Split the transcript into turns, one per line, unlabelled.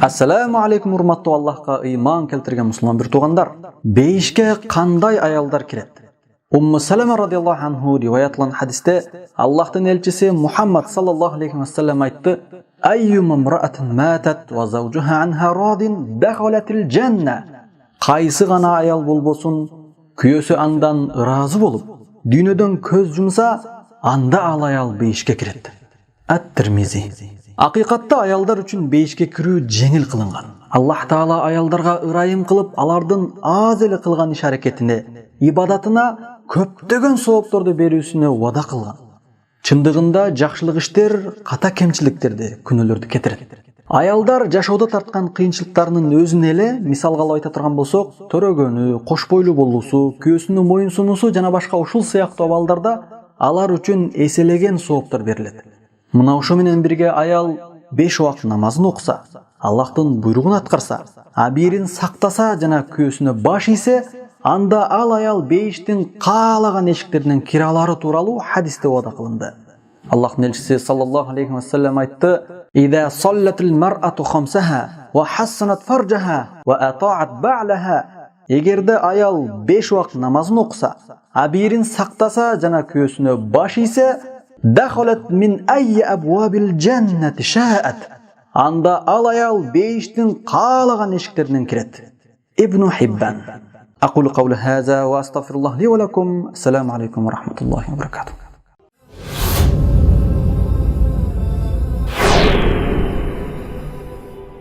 Assalamu alaikum урматтуу Аллахка ыйман келтирген мусулман бир туугандар. Бейишке кандай аялдар кирет? Умму Салама радиаллаху анху риваятлан хадисте Аллахтын элчиси Мухаммад саллаллаху алейхи ва саллям айтты: "Айюма мраатин матат ва заужуха анха радин дахалатил жанна." Кайсы гана аял болбосун, күйөөсү андан ыраазы болуп, дүйнөдөн көз жумса, анда ал аял бейишке кирет. Ат-Тирмизи. Акыйкатта аялдар үчүн бейишке кирүү жеңил кылынган. Аллах Таала аялдарга ырайым кылып, алардын аз эле кылган иш-аракетине, ибадатына көптөгөн соопторду берүүсүнө вада кылган. Чындыгында жакшылык иштер ката кемчиликтерди, күнөөлөрдү кетирет. Аялдар жашоодо тарткан кыйынчылыктарынын өзүн эле мисалга алып айта турган болсок, төрөгөнү, кош бойлуу болуусу, күйөөсүнүн моюн сунуусу жана башка ушул сыяктуу абалдарда алар үчүн эселеген сооптор берилет. Мына ошо менен бирге аял 5 убакыт намазын окуса, Аллахтын буйругун аткарса, абийирин сактаса жана күйөөсүнө баш ийсе, анда ал аял бейиштин каалаган эшиктеринен кире алары тууралуу хадисте вада кылынды. Аллахтын элчиси саллаллаху алейхи ва саллям айтты: "Иза саллатил мар'ату хамсаха ва хассанат фаржаха ва атаат бa'laha." Эгерде аял 5 убакыт намазын окуса, абийирин сактаса жана күйөөсүнө баш ийсе, дахалат мин айи абвабил жаннати шаат. Анда ал аял бейиштин каалаган эшиктеринен кирет. Ибн Хиббан. Aqulu qawli hadha wa astaghfirullah li wa lakum. Assalamu alaykum wa rahmatullahi wa barakatuh.